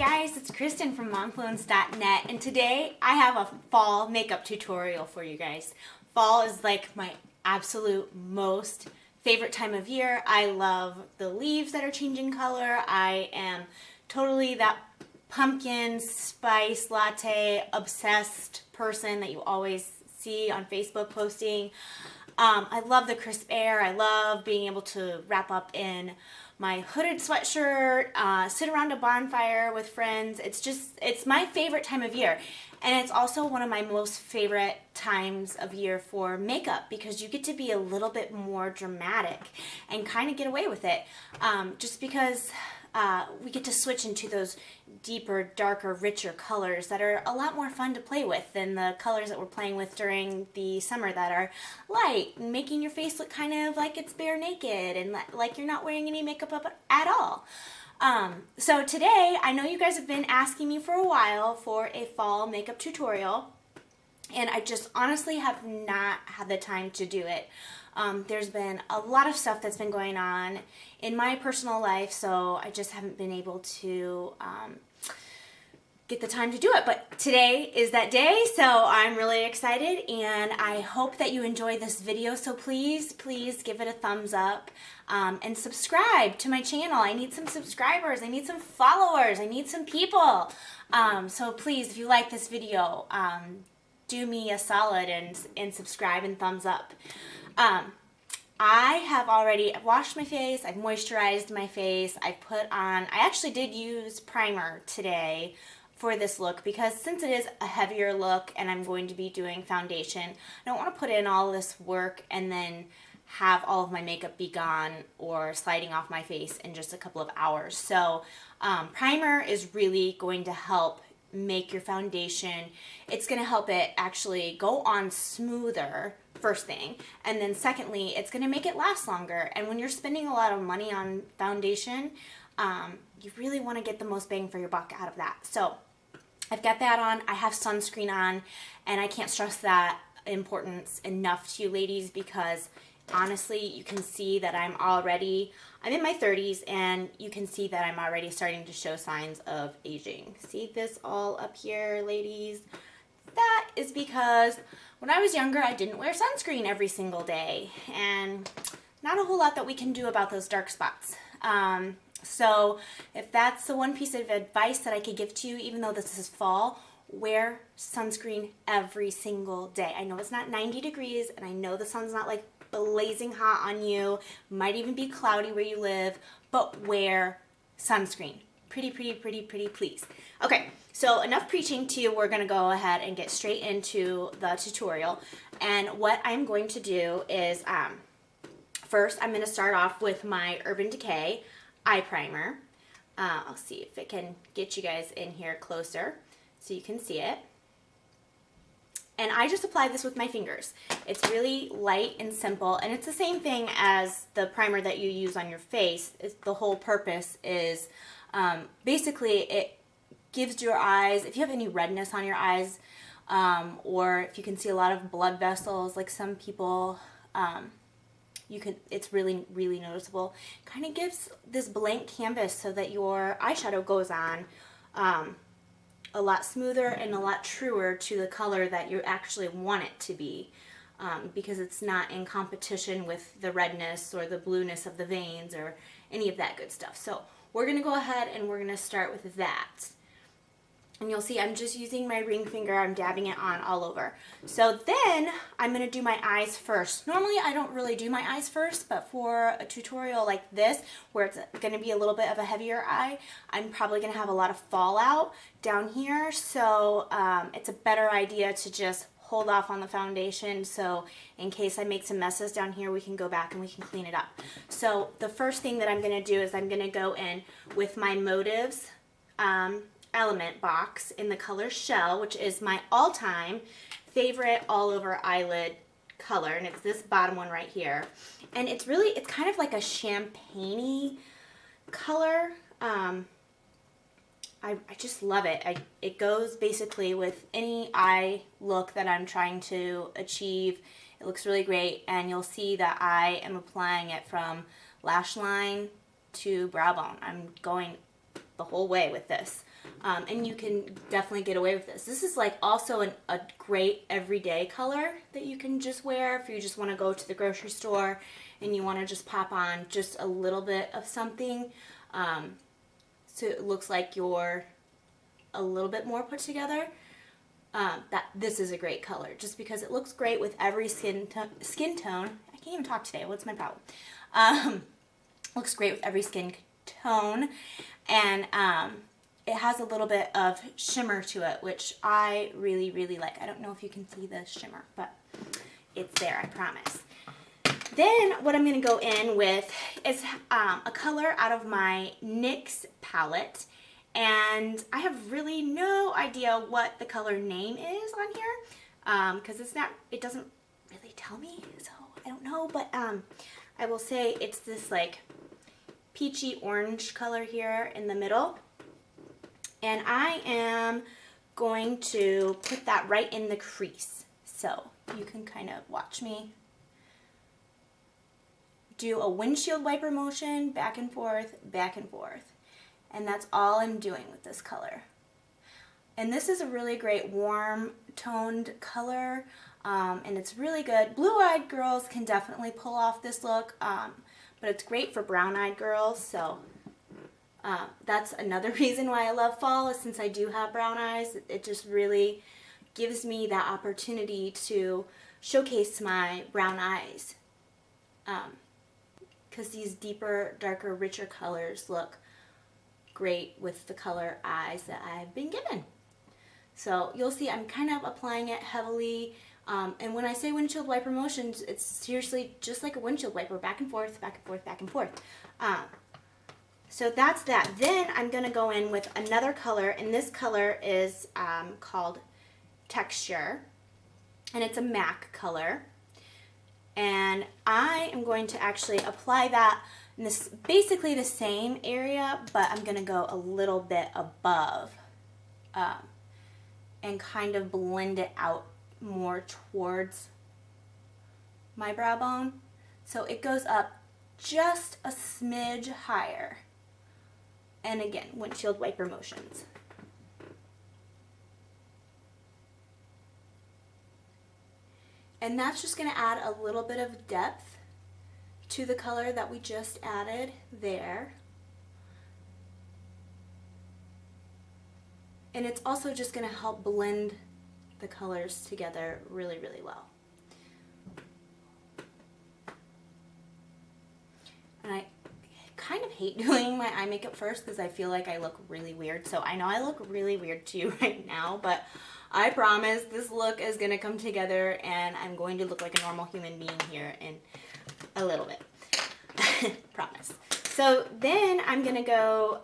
guys, it's Kristen from Momfluence.net, and today I have a fall makeup tutorial for you guys. Fall is like my absolute most favorite time of year. I love the leaves that are changing color. I am totally that pumpkin spice latte obsessed person that you always see on Facebook posting. I love the crisp air. I love being able to wrap up in my hooded sweatshirt, sit around a bonfire with friends. It's my favorite time of year. And it's also one of my most favorite times of year for makeup because you get to be a little bit more dramatic and kind of get away with it. Just because we get to switch into those deeper, darker, richer colors that are a lot more fun to play with than the colors that we're playing with during the summer that are light and making your face look kind of like it's bare naked and like you're not wearing any makeup up at all. So today, I know you guys have been asking me for a while for a fall makeup tutorial, and I just honestly have not had the time to do it. There's been a lot of stuff that's been going on in my personal life, so I just haven't been able to get the time to do it. But today is that day, so I'm really excited, and I hope that you enjoy this video. So please give it a thumbs up and subscribe to my channel. I need some subscribers. I need some followers. I need some people. So please, if you like this video, do me a solid and subscribe and thumbs up. I have already washed my face, I've moisturized my face, I actually did use primer today for this look because since it is a heavier look and I'm going to be doing foundation, I don't want to put in all this work and then have all of my makeup be gone or sliding off my face in just a couple of hours. So primer is really going to help make your foundation, it's going to help it actually go on smoother, first thing, and then secondly, it's going to make it last longer. And when you're spending a lot of money on foundation, you really want to get the most bang for your buck out of that. So I've got that on, I have sunscreen on, and I can't stress that importance enough to you ladies because honestly, you can see that I'm in my 30s, and you can see that I'm already starting to show signs of aging. See this all up here, ladies? That is because when I was younger, I didn't wear sunscreen every single day, and not a whole lot that we can do about those dark spots. So if that's the one piece of advice that I could give to you, even though this is fall, wear sunscreen every single day. I know it's not 90 degrees, and I know the sun's not like blazing hot on you, might even be cloudy where you live, but wear sunscreen. Pretty, please. Okay, so enough preaching to you. We're going to go ahead and get straight into the tutorial. And what I'm going to do is, first I'm going to start off with my Urban Decay eye primer. I'll see if it can get you guys in here closer so you can see it. And I just apply this with my fingers. It's really light and simple, and it's the same thing as the primer that you use on your face. The whole purpose is basically it gives your eyes, if you have any redness on your eyes, or if you can see a lot of blood vessels, like some people, it's really noticeable. Kind of gives this blank canvas so that your eyeshadow goes on a lot smoother and a lot truer to the color that you actually want it to be, because it's not in competition with the redness or the blueness of the veins or any of that good stuff. So we're going to go ahead and we're going to start with that. And you'll see I'm just using my ring finger, I'm dabbing it on all over. So then I'm going to do my eyes first. Normally I don't really do my eyes first, but for a tutorial like this, where it's going to be a little bit of a heavier eye, I'm probably going to have a lot of fallout down here. So it's a better idea to just hold off on the foundation, so in case I make some messes down here, we can go back and we can clean it up. So the first thing that I'm going to do is I'm going to go in with my Motives Element box in the color Shell, which is my all-time favorite all-over eyelid color, and it's this bottom one right here. And it's kind of like a champagne-y color. I just love it. It goes basically with any eye look that I'm trying to achieve. It looks really great, and you'll see that I am applying it from lash line to brow bone. I'm going the whole way with this. And you can definitely get away with this. This is like also a great everyday color that you can just wear if you just want to go to the grocery store and you want to just pop on just a little bit of something. So it looks like you're a little bit more put together. This is a great color just because it looks great with every skin tone. I can't even talk today. What's my problem? Looks great with every skin tone, and it has a little bit of shimmer to it, which I really, really like. I don't know if you can see the shimmer, but it's there, I promise. Then what I'm going to go in with is a color out of my NYX palette. And I have really no idea what the color name is on here because it doesn't really tell me, so I don't know. But I will say it's this like peachy orange color here in the middle. And I am going to put that right in the crease. So you can kind of watch me do a windshield wiper motion, back and forth, back and forth. And that's all I'm doing with this color. And this is a really great warm toned color, and it's really good. Blue-eyed girls can definitely pull off this look, but it's great for brown-eyed girls, so that's another reason why I love fall, is since I do have brown eyes. It just really gives me that opportunity to showcase my brown eyes. Because these deeper, darker, richer colors look great with the color eyes that I've been given. So you'll see I'm kind of applying it heavily. And when I say windshield wiper motions, it's seriously just like a windshield wiper, back and forth, back and forth, back and forth. So that's that. Then I'm going to go in with another color, and this color is called Texture, and it's a MAC color. And I am going to actually apply that in this basically the same area, but I'm going to go a little bit above and kind of blend it out more towards my brow bone. So it goes up just a smidge higher. And again, windshield wiper motions. And that's just going to add a little bit of depth to the color that we just added there. And it's also just going to help blend the colors together really, really well. And I kind of hate doing my eye makeup first because I feel like I look really weird. So I know I look really weird to you right now, but I promise this look is going to come together and I'm going to look like a normal human being here in a little bit. Promise. So then I'm going to go,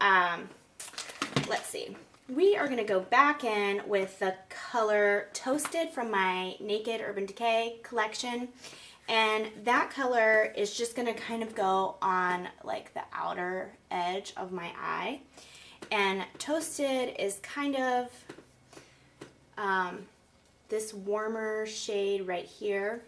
let's see. We are going to go back in with the color Toasted from my Naked Urban Decay collection. And that color is just going to kind of go on like the outer edge of my eye. And Toasted is kind of this warmer shade right here.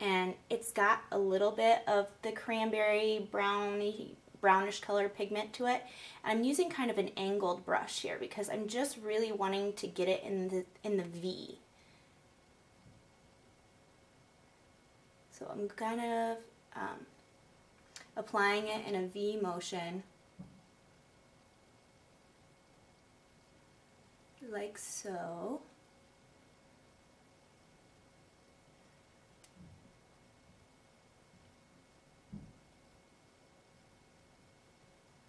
And it's got a little bit of the cranberry brownish color pigment to it. And I'm using kind of an angled brush here because I'm just really wanting to get it in the V. So I'm kind of applying it in a V motion, like so.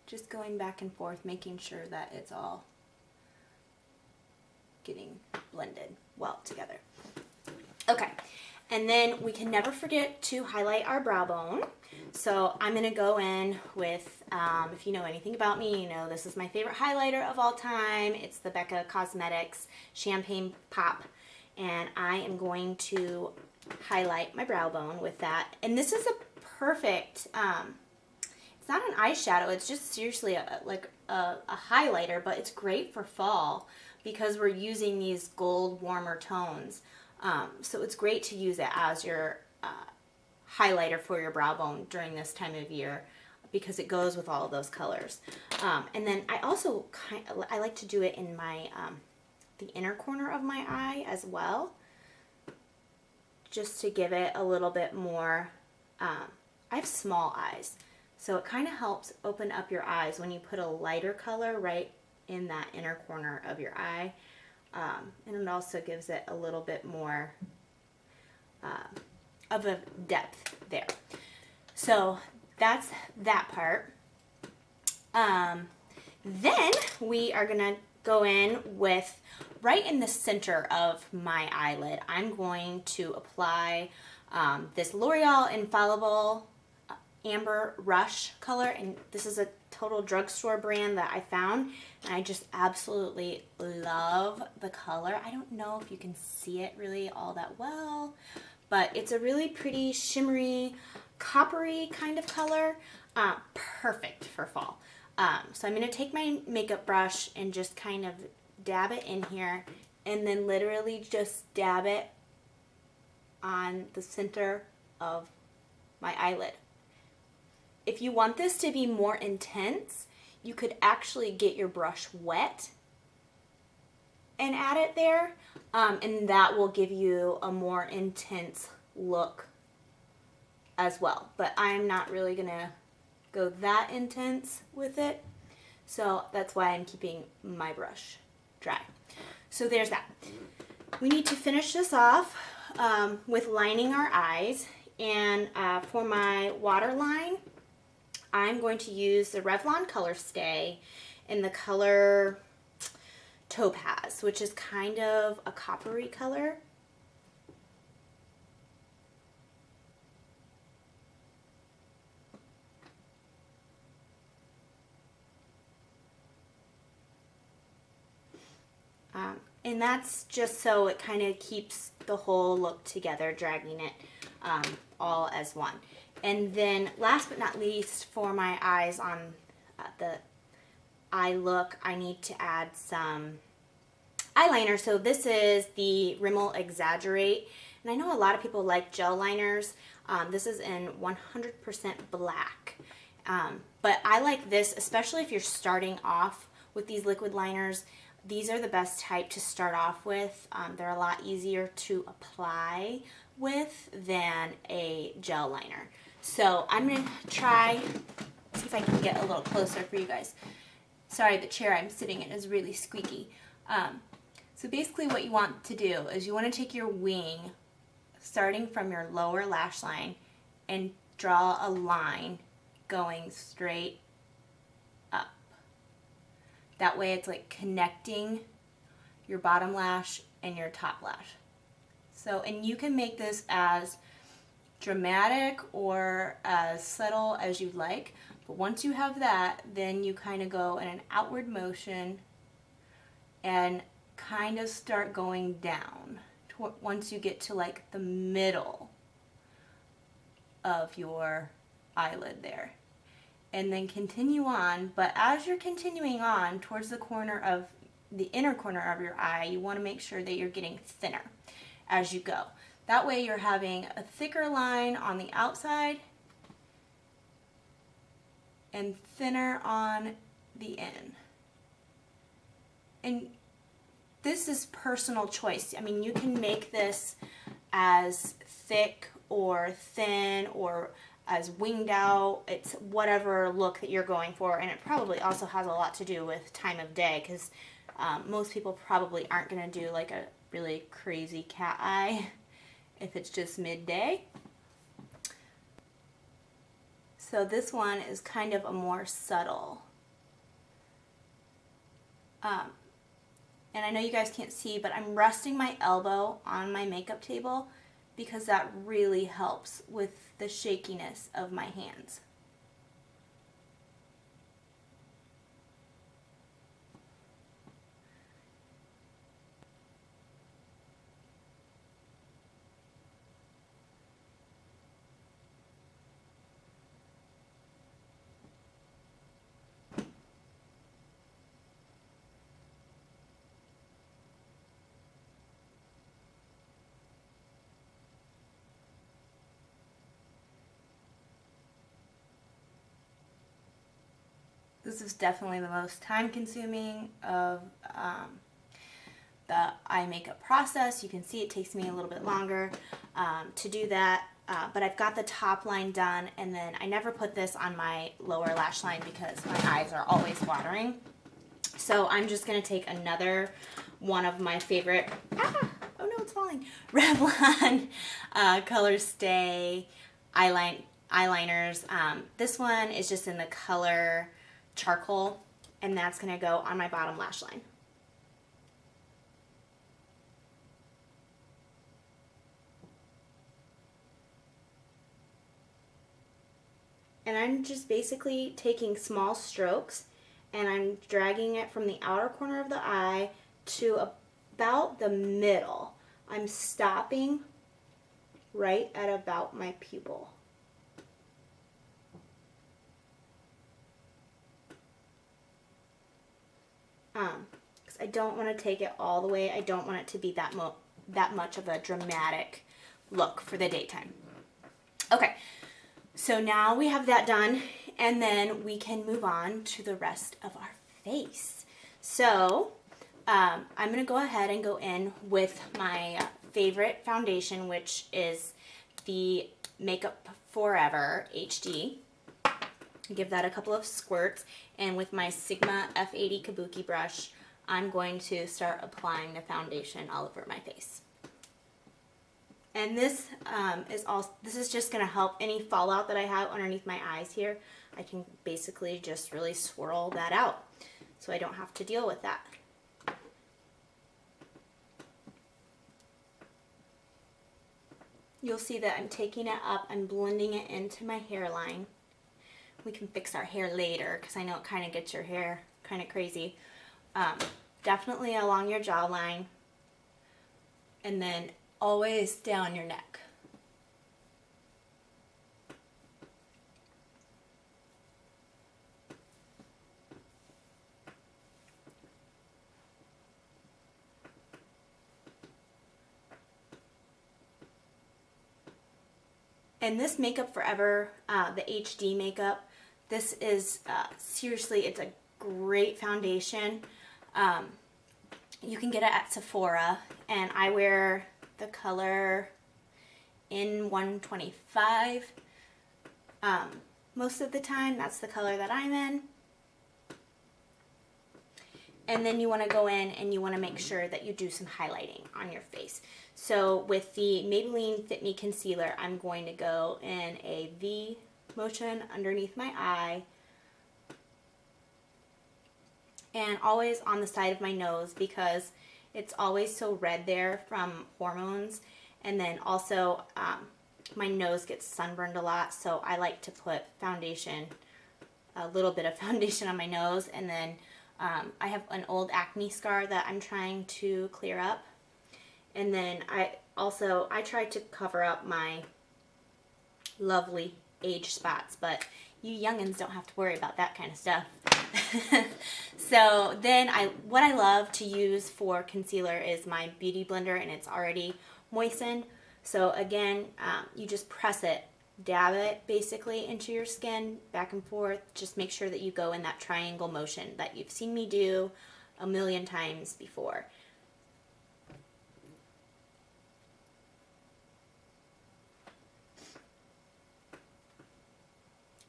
Just going back and forth, making sure that it's all getting blended well together. Okay. And then we can never forget to highlight our brow bone. So I'm going to go in with, if you know anything about me, you know this is my favorite highlighter of all time. It's the Becca Cosmetics Champagne Pop. And I am going to highlight my brow bone with that. And this is a perfect, it's not an eyeshadow, it's just seriously a highlighter, but it's great for fall because we're using these gold warmer tones. So it's great to use it as your highlighter for your brow bone during this time of year because it goes with all of those colors. And then I also I like to do it in my the inner corner of my eye as well, just to give it a little bit more. I have small eyes, so it kind of helps open up your eyes when you put a lighter color right in that inner corner of your eye. And it also gives it a little bit more of a depth there. So that's that part. Then we are gonna go in with, right in the center of my eyelid, I'm going to apply this L'Oreal Infallible Amber Rush color, and this is a total drugstore brand that I found, and I just absolutely love the color. I don't know if you can see it really all that well, but it's a really pretty shimmery, coppery kind of color, perfect for fall. So I'm going to take my makeup brush and just kind of dab it in here, and then literally just dab it on the center of my eyelid. If you want this to be more intense, you could actually get your brush wet and add it there, and that will give you a more intense look as well. But I'm not really gonna go that intense with it, so that's why I'm keeping my brush dry. So there's that. We need to finish this off with lining our eyes, and for my waterline, I'm going to use the Revlon Color Stay in the color Topaz, which is kind of a coppery color. And that's just so it kind of keeps the whole look together, dragging it all as one. And then last but not least, for my eyes on the eye look, I need to add some eyeliner. So this is the Rimmel Exaggerate, and I know a lot of people like gel liners. This is in 100% black, but I like this, especially if you're starting off with these liquid liners. These are the best type to start off with. They're a lot easier to apply with than a gel liner. So I'm going to try, see if I can get a little closer for you guys. Sorry, the chair I'm sitting in is really squeaky. So basically what you want to do is you want to take your wing, starting from your lower lash line, and draw a line going straight up. That way it's like connecting your bottom lash and your top lash. So, and you can make this as dramatic or as subtle as you'd like, but once you have that, then you kind of go in an outward motion and kind of start going down once you get to like the middle of your eyelid there, and then continue on. But as you're continuing on towards the corner of the inner corner of your eye, you want to make sure that you're getting thinner as you go. That way you're having a thicker line on the outside and thinner on the in. And this is personal choice. I mean, you can make this as thick or thin or as winged out. It's whatever look that you're going for, and it probably also has a lot to do with time of day, because most people probably aren't going to do like a really crazy cat eye if it's just midday. So this one is kind of a more subtle. And I know you guys can't see, but I'm resting my elbow on my makeup table because that really helps with the shakiness of my hands. This is definitely the most time consuming of the eye makeup process. You can see it takes me a little bit longer to do that, but I've got the top line done, and then I never put this on my lower lash line because my eyes are always watering. So I'm just going to take another one of my favorite, oh no, it's falling, Revlon Color Stay eyeliners. This one is just in the color Charcoal, and that's going to go on my bottom lash line. And I'm just basically taking small strokes and I'm dragging it from the outer corner of the eye to about the middle. I'm stopping right at about my pupil. Because I don't want to take it all the way. I don't want it to be that much of a dramatic look for the daytime. Okay, so now we have that done, and then we can move on to the rest of our face. So I'm going to go ahead and go in with my favorite foundation, which is the Makeup Forever HD. Give that a couple of squirts, and with my Sigma F80 Kabuki brush, I'm going to start applying the foundation all over my face. And this is just going to help any fallout that I have underneath my eyes here. I can basically just really swirl that out so I don't have to deal with that. You'll see that I'm taking it up, I'm blending it into my hairline. We can fix our hair later because I know it kind of gets your hair kind of crazy. Definitely along your jawline, and then always down your neck. And this Makeup Forever, the HD makeup, this is seriously, it's a great foundation. You can get it at Sephora, and I wear the color in 125 most of the time. That's the color that I'm in. And then you want to go in and you want to make sure that you do some highlighting on your face. So with the Maybelline Fit Me Concealer, I'm going to go in a V motion underneath my eye, and always on the side of my nose because it's always so red there from hormones. And then also my nose gets sunburned a lot, so I like to put foundation, a little bit of foundation on my nose. And then I have an old acne scar that I'm trying to clear up. And then I try to cover up my lovely age spots, but you youngins don't have to worry about that kind of stuff. So then what I love to use for concealer is my beauty blender, and it's already moistened. So again, you just press it, dab it basically into your skin, back and forth. Just make sure that you go in that triangle motion that you've seen me do a million times before.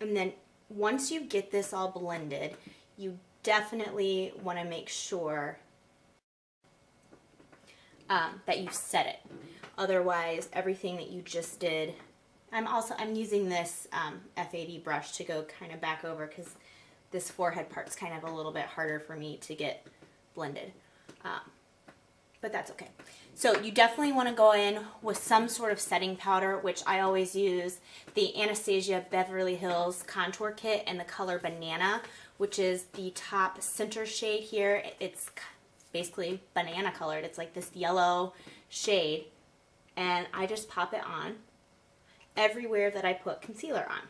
And then once you get this all blended, you definitely want to make sure that you set it. Otherwise, everything that you just did, I'm using this F80 brush to go kind of back over because this forehead part's kind of a little bit harder for me to get blended. But that's okay. So you definitely want to go in with some sort of setting powder, which I always use the Anastasia Beverly Hills Contour Kit in the color Banana, which is the top center shade here. It's basically banana colored. It's like this yellow shade. And I just pop it on everywhere that I put concealer on.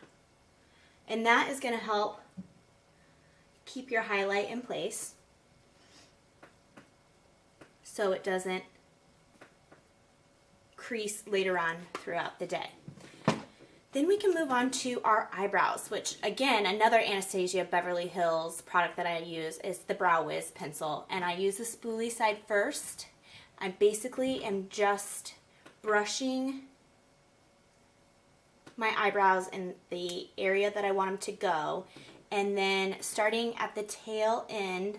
And that is going to help keep your highlight in place so it doesn't crease later on throughout the day. Then we can move on to our eyebrows, which again, another Anastasia Beverly Hills product that I use is the Brow Wiz pencil. And I use the spoolie side first. I basically am just brushing my eyebrows in the area that I want them to go. And then starting at the tail end,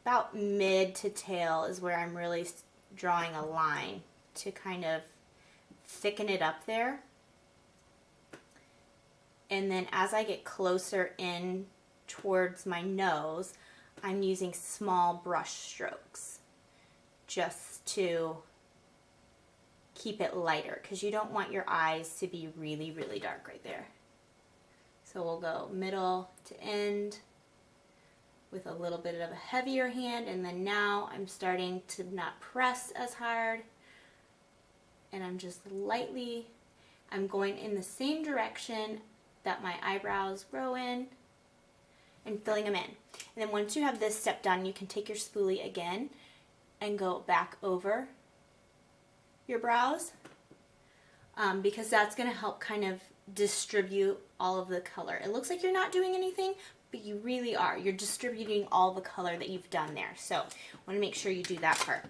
about mid to tail is where I'm really drawing a line to kind of thicken it up there. And then as I get closer in towards my nose, I'm using small brush strokes just to keep it lighter, because you don't want your eyes to be really, really dark right there. So we'll go middle to end with a little bit of a heavier hand, and then now I'm starting to not press as hard, and I'm just lightly, I'm going in the same direction that my eyebrows grow in and filling them in. And then once you have this step done, you can take your spoolie again and go back over your brows, because that's going to help kind of distribute all of the color. It looks like you're not doing anything, but you really are. You're distributing all the color that you've done there. So I want to make sure you do that part.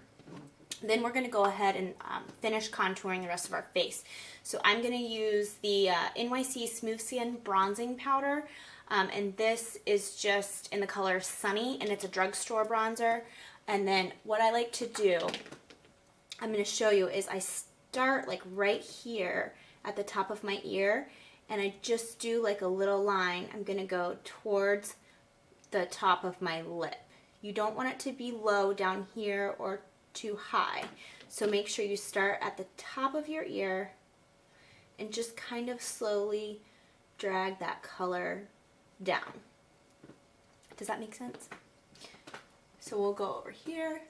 Then we're going to go ahead and finish contouring the rest of our face. So I'm going to use the NYC Smooth Skin Bronzing Powder. And this is just in the color Sunny, and it's a drugstore bronzer. And then what I like to do, I'm going to show you, is I start like right here at the top of my ear, and I just do like a little line. I'm going to go towards the top of my lip. You don't want it to be low down here or too high. So make sure you start at the top of your ear and just kind of slowly drag that color down. Does that make sense? So we'll go over here,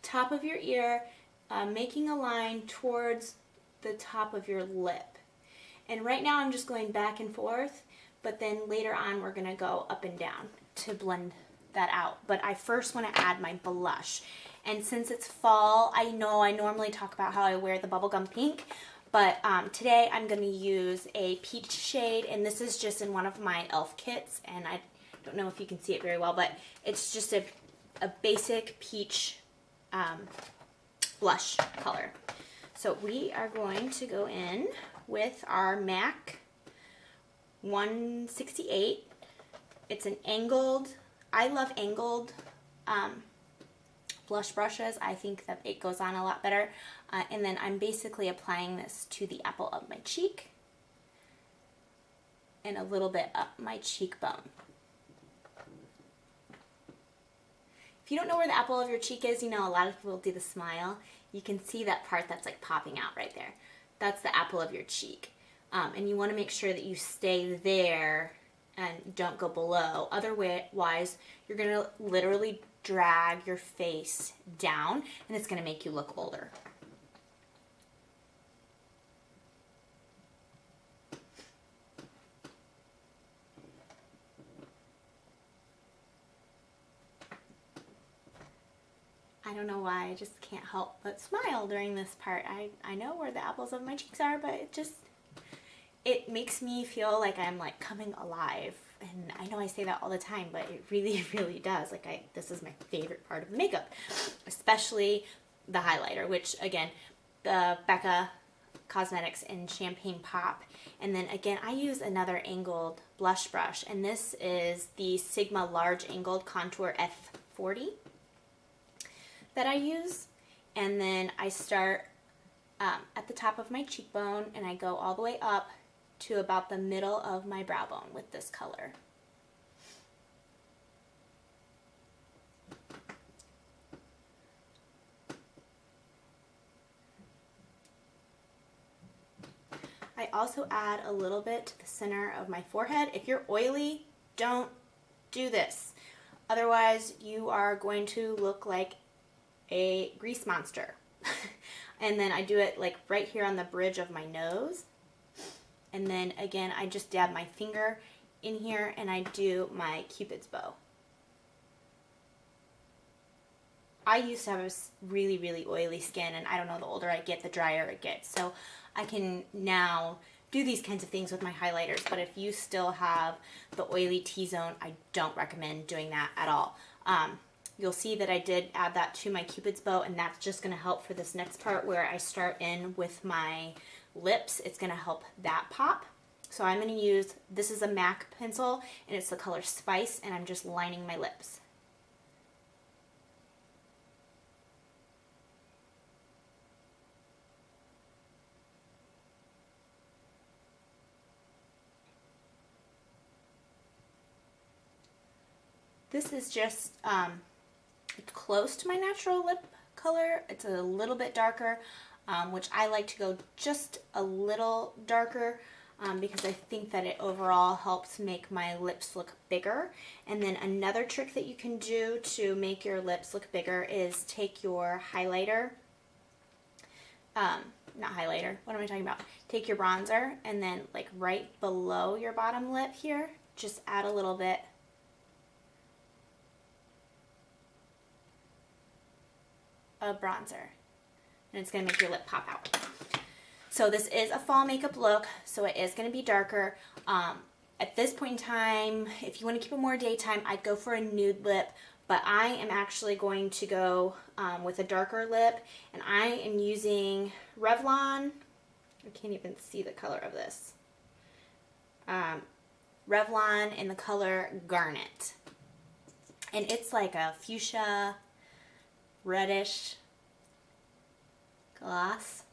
top of your ear, making a line towards the top of your lip. And right now I'm just going back and forth, but then later on we're going to go up and down to blend that out. But I first want to add my blush. And since it's fall, I know I normally talk about how I wear the bubblegum pink, but today I'm going to use a peach shade, and this is just in one of my e.l.f. kits, and I don't know if you can see it very well, but it's just a basic peach blush color. So we are going to go in with our MAC 168. It's an angled, I love angled blush brushes. I think that it goes on a lot better. And then I'm basically applying this to the apple of my cheek and a little bit up my cheekbone. If you don't know where the apple of your cheek is, you know a lot of people do the smile. You can see that part that's like popping out right there. That's the apple of your cheek. And you want to make sure that you stay there and don't go below. Otherwise, you're going to literally drag your face down, and it's going to make you look older. I don't know why, I just can't help but smile during this part. I know where the apples of my cheeks are, but it makes me feel like I'm like coming alive. And I know I say that all the time, but it really, really does. Like this is my favorite part of makeup, especially the highlighter, which again, the Becca Cosmetics in Champagne Pop. And then again, I use another angled blush brush, and this is the Sigma Large Angled Contour F40 that I use. And then I start at the top of my cheekbone, and I go all the way up to about the middle of my brow bone with this color. I also add a little bit to the center of my forehead. If you're oily, don't do this. Otherwise, you are going to look like a grease monster. And then I do it like right here on the bridge of my nose. And then again, I just dab my finger in here and I do my Cupid's bow. I used to have a really, really oily skin, and I don't know, the older I get, the drier it gets. So I can now do these kinds of things with my highlighters, but if you still have the oily T-zone, I don't recommend doing that at all. You'll see that I did add that to my Cupid's bow, and that's just going to help for this next part where I start in with my lips. It's going to help that pop. So I'm going to use, this is a MAC pencil, and it's the color Spice, and I'm just lining my lips. This is just close to my natural lip color. It's a little bit darker, which I like to go just a little darker because I think that it overall helps make my lips look bigger. And then another trick that you can do to make your lips look bigger is take your highlighter, not highlighter, what am I talking about? Take your bronzer and then like right below your bottom lip here, just add a little bit of bronzer, and it's going to make your lip pop out. So this is a fall makeup look, so it is going to be darker. At this point in time, if you want to keep it more daytime, I'd go for a nude lip, but I am actually going to go with a darker lip, and I am using Revlon. I can't even see the color of this. Revlon in the color Garnet, and it's like a fuchsia reddish gloss.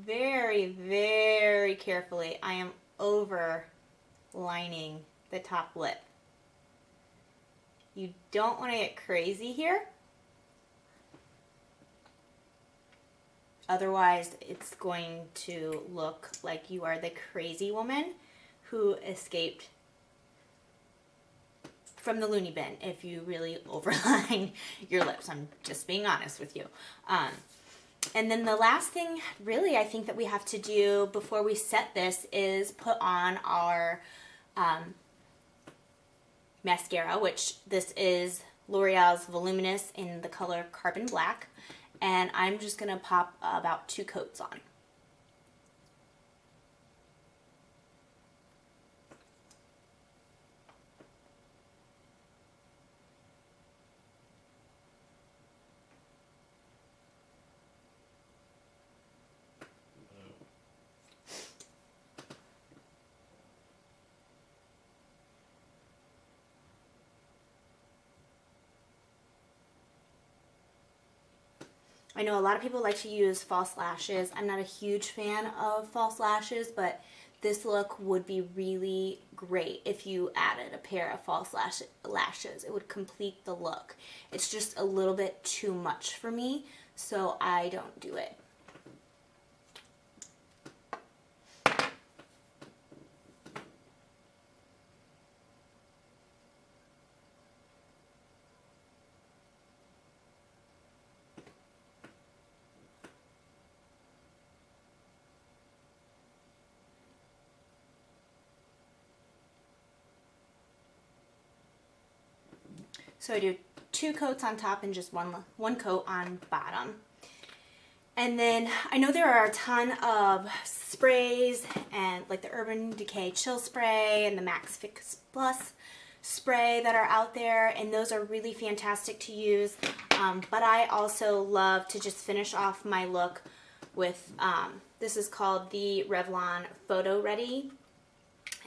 Very, very carefully, I am overlining the top lip. You don't want to get crazy here. Otherwise, it's going to look like you are the crazy woman who escaped from the loony bin if you really overline your lips. I'm just being honest with you. And then the last thing really I think that we have to do before we set this is put on our mascara, which this is L'Oreal's Voluminous in the color Carbon Black. And I'm just going to pop about 2 coats on. I know a lot of people like to use false lashes. I'm not a huge fan of false lashes, but this look would be really great if you added a pair of false lashes. It would complete the look. It's just a little bit too much for me, so I don't do it. So I do 2 coats on top and just one coat on bottom. And then I know there are a ton of sprays, and like the Urban Decay Chill Spray and the Max Fix Plus spray that are out there, and those are really fantastic to use. But I also love to just finish off my look with, this is called the Revlon Photo Ready.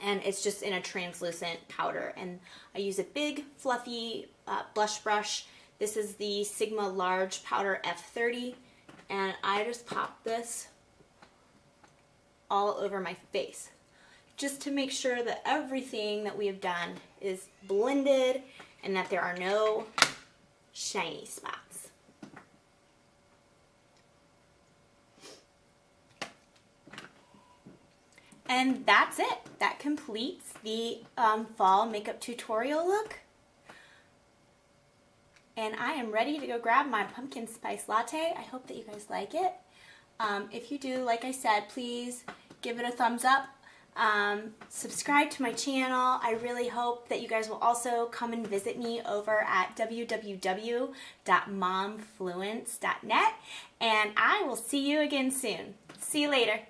And it's just in a translucent powder, and I use a big fluffy blush brush. This is the Sigma Large Powder F30, and I just pop this all over my face just to make sure that everything that we have done is blended and that there are no shiny spots. And that's it. That completes the fall makeup tutorial look. And I am ready to go grab my pumpkin spice latte. I hope that you guys like it. If you do, like I said, please give it a thumbs up. Subscribe to my channel. I really hope that you guys will also come and visit me over at www.momfluence.net, and I will see you again soon. See you later.